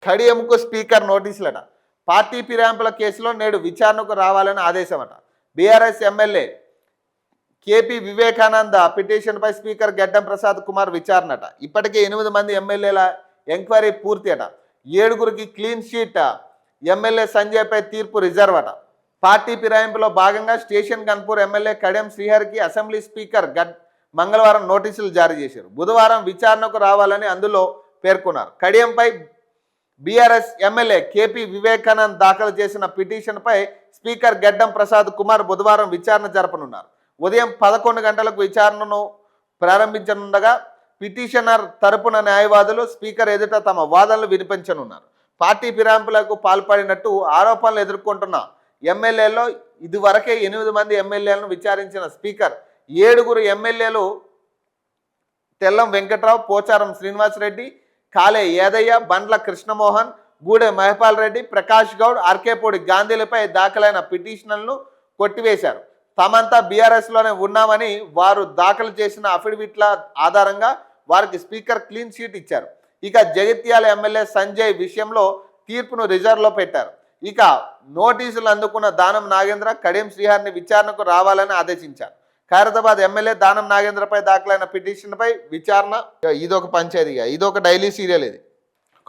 కడియంకు speaker నోటీసులట. Party ఫిరాయింపుల కేసులో నేడు విచారణకు రావాలని ఆదేశమట. బీఆర్ఎస్ ఎమ్మెల్యే కేపీ వివేకానంద పిటిషన్పై స్పీకర్ గడ్డం ప్రసాద్ కుమార్ విచారణట. ఇప్పటికే 8 మంది ఎమ్మెల్యేల ఎంక్వైరీ పూర్తి అట. 7గురికి క్లీన్ షీట్. ఎమ్మెల్యే సంజయ్పై తీర్పు రిజర్వ్ అట. పార్టీ ఫిరాయింపులో భాగంగా స్టేషన్ గన్పూర్ ఎమ్మెల్యే కడియం శ్రీహరికి అసెంబ్లీ స్పీకర్ మంగళవారం నోటీసులు జారీ చేశారు. బుధవారం విచారణకు రావాలని అందులో పేర్కొన్నారు. కడియంపై బీఆర్ఎస్ ఎమ్మెల్యే కేపీ వివేకానంద్ దాఖలు చేసిన పిటిషన్పై స్పీకర్ గడ్డం ప్రసాద్ కుమార్ బుధవారం విచారణ జరపనున్నారు. ఉదయం 11 గంటలకు విచారణను ప్రారంభించనుండగా పిటిషనర్ తరపున న్యాయవాదులు స్పీకర్ ఎదుట తమ వాదనలు వినిపించనున్నారు. పార్టీ ఫిరాయింపులకు పాల్పడినట్టు ఆరోపణలు ఎదుర్కొంటున్న ఎమ్మెల్యేలో ఇదివరకే 8 మంది ఎమ్మెల్యేలను విచారించిన స్పీకర్ 7గురు ఎమ్మెల్యేలు తెల్లం వెంకట్రావు, పోచారం శ్రీనివాసరెడ్డి, కాలే యాదయ్య, బండ్ల కృష్ణమోహన్, గూడె మహిపాల్ రెడ్డి, ప్రకాష్ గౌడ్, ఆర్కేపూడి గాంధీలపై దాఖలైన పిటిషన్లను కొట్టివేశారు. తామంతా బీఆర్ఎస్లోనే ఉన్నామని వారు దాఖలు చేసిన అఫిడవిట్ల ఆధారంగా వారికి స్పీకర్ క్లీన్ షీట్ ఇచ్చారు. ఇక జగిత్యాల ఎమ్మెల్యే సంజయ్ విషయంలో తీర్పును రిజర్వ్లో పెట్టారు. ఇక నోటీసులు అందుకున్న దానం నాగేంద్ర కడియం శ్రీహరిని విచారణకు రావాలని ఆదేశించారు. ఖైరతాబాద్ ఎమ్మెల్యే దానం నాగేంద్రపై దాఖలైన పిటిషన్పై విచారణ. ఇదొక పంచాయతీగా, ఇదొక డైలీ సీరియల్, ఇది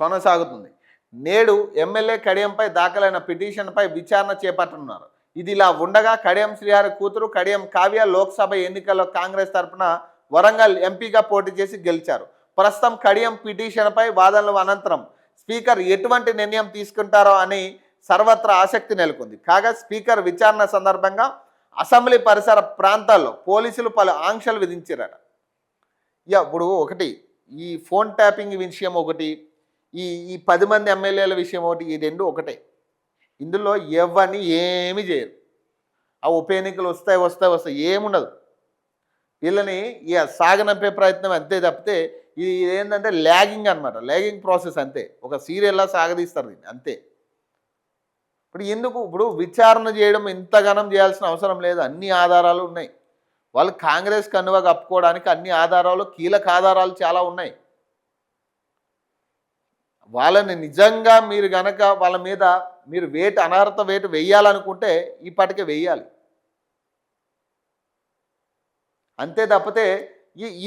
కొనసాగుతుంది. నేడు ఎమ్మెల్యే కడియంపై దాఖలైన పిటిషన్పై విచారణ చేపట్టనున్నారు. ఇది ఇలా ఉండగా కడియం శ్రీహరి కూతురు కడియం కావ్య లోక్సభ ఎన్నికల్లో కాంగ్రెస్ తరఫున వరంగల్ ఎంపీగా పోటీ చేసి గెలిచారు. ప్రస్తుతం కడియం పిటిషన్పై వాదనల అనంతరం స్పీకర్ ఎటువంటి నిర్ణయం తీసుకుంటారో అని సర్వత్రా ఆసక్తి నెలకొంది. కాగా స్పీకర్ విచారణ సందర్భంగా అసెంబ్లీ పరిసర ప్రాంతాల్లో పోలీసులు పలు ఆంక్షలు విధించారట. ఇప్పుడు ఒకటి ఈ ఫోన్ ట్యాపింగ్ విషయం ఒకటి, ఈ 10 మంది ఎమ్మెల్యేల విషయం ఒకటి, ఈ రెండు ఒకటే. ఇందులో ఎవరిని ఏమి చేయరు. ఆ ఉప ఎన్నికలు వస్తాయి ఏముండదు. వీళ్ళని ఇక సాగనంపే ప్రయత్నం అంతే తప్పితే ఇది ఏంటంటే ల్యాగింగ్ అనమాట, ల్యాగింగ్ ప్రాసెస్ అంతే. ఒక సీరియల్లా సాగదీస్తారు దీన్ని అంతే. ఇప్పుడు విచారణ చేయడం ఇంతగానం చేయాల్సిన అవసరం లేదు. అన్ని ఆధారాలు ఉన్నాయి. వాళ్ళు కాంగ్రెస్ కన్నువ కప్పుకోవడానికి అన్ని ఆధారాలు, కీలక ఆధారాలు చాలా ఉన్నాయి. వాళ్ళని నిజంగా మీరు గనక వాళ్ళ మీద మీరు అనర్హత వేటు వేయాలనుకుంటే ఇప్పటికే వేయాలి. అంతే తప్పితే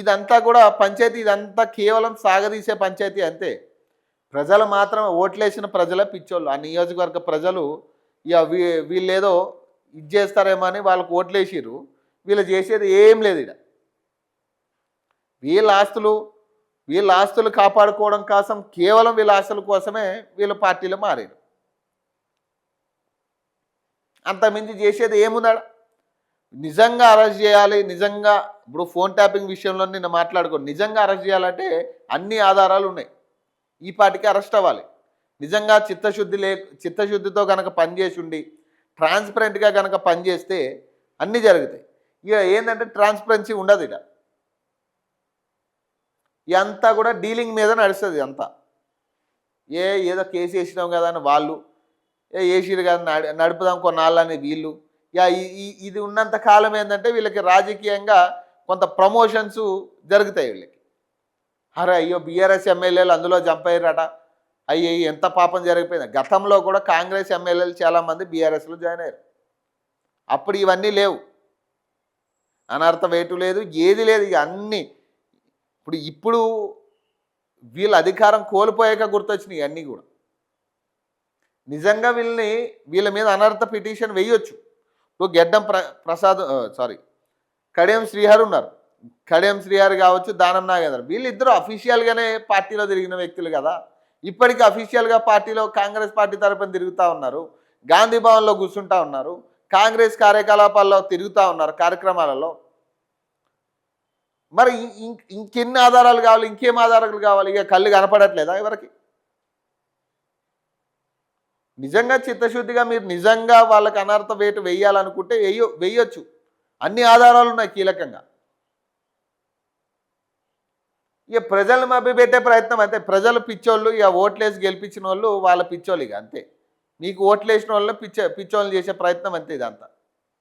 ఇదంతా కూడా పంచాయతీ, ఇదంతా కేవలం సాగదీసే పంచాయతీ అంతే. ప్రజలు మాత్రం ఓట్లేసిన ప్రజలే పిచ్చోళ్ళు. ఆ నియోజకవర్గ ప్రజలు ఇక వీళ్ళేదో ఇది చేస్తారేమో అని వాళ్ళకు ఓట్లేసిర్రు. వీళ్ళు చేసేది ఏం లేదు. ఇక్కడ వీళ్ళ ఆస్తులు కాపాడుకోవడం కోసం, కేవలం వీళ్ళ ఆస్తుల కోసమే వీళ్ళు పార్టీలు మారారు. అంతమించి చేసేది ఏముందా? నిజంగా అరెస్ట్ చేయాలి. నిజంగా ఇప్పుడు ఫోన్ ట్యాపింగ్ విషయంలో నిన్న మాట్లాడుకోండి. నిజంగా అరెస్ట్ చేయాలంటే అన్ని ఆధారాలు ఉన్నాయి. ఈ పార్టీకి అరెస్ట్ అవ్వాలి. నిజంగా చిత్తశుద్ధితో కనుక పనిచేసి ఉండి ట్రాన్స్పరెంట్గా కనుక పనిచేస్తే అన్నీ జరుగుతాయి. ఇక ఏంటంటే ట్రాన్స్పరెన్సీ ఉండదు. ఇక ఇదంతా కూడా డీలింగ్ మీద నడుస్తుంది. అంతా ఏదో కేసు వేసినాం కదా అని వాళ్ళు, వేసిరు కదా నడుపుదాం కొన్నాళ్ళని వీళ్ళు. ఇక ఇది ఉన్నంత కాలం ఏంటంటే వీళ్ళకి రాజకీయంగా కొంత ప్రమోషన్స్ జరుగుతాయి. వీళ్ళకి అయ్యో బీఆర్ఎస్ ఎమ్మెల్యేలు అందులో జంప్ అయ్యారట, అయ్యో ఎంత పాపం జరిగిపోయింది. గతంలో కూడా కాంగ్రెస్ ఎమ్మెల్యేలు చాలామంది బీఆర్ఎస్లో జాయిన్ అయ్యారు. అప్పుడు ఇవన్నీ లేవు, అనర్హత వేటు లేదు, ఏది లేదు. ఇక అన్నీ ఇప్పుడు వీళ్ళ అధికారం కోల్పోయాక గుర్తొచ్చినాయి అన్నీ కూడా. నిజంగా వీళ్ళ మీద అనర్హత పిటిషన్ వేయొచ్చు. ఇప్పుడు కడియం శ్రీహరి ఉన్నారు. కడియం శ్రీహరి కావచ్చు, దానం నాగేంద్ర, వీళ్ళిద్దరూ అఫీషియల్గానే పార్టీలో తిరిగిన వ్యక్తులు కదా. ఇప్పటికీ అఫీషియల్గా పార్టీలో కాంగ్రెస్ పార్టీ తరపున తిరుగుతూ ఉన్నారు. గాంధీ భవన్లో కూర్చుంటా ఉన్నారు. కాంగ్రెస్ కార్యకలాపాల్లో తిరుగుతూ ఉన్నారు, కార్యక్రమాలలో. మరి ఇంకెన్ని ఆధారాలు కావాలి? ఇంకేం ఆధారాలు కావాలి? ఇక కళ్ళు కనపడట్లేదా ఎవరికి? నిజంగా చిత్తశుద్ధిగా మీరు నిజంగా వాళ్ళకి అనర్హత వేటు వేయాలనుకుంటే వేయొచ్చు. అన్ని ఆధారాలు ఉన్నాయి కీలకంగా. ఇక ప్రజలను మభ్యపెట్టే ప్రయత్నం అంతే. ప్రజలు పిచ్చోళ్ళు. ఇక ఓట్లేసి గెలిపించిన వాళ్ళు వాళ్ళ పిచ్చోళ్ళు. ఇక అంతే. మీకు ఓట్లేసిన వాళ్ళని పిచ్చోళ్ళు చేసే ప్రయత్నం అంతే ఇదంతా.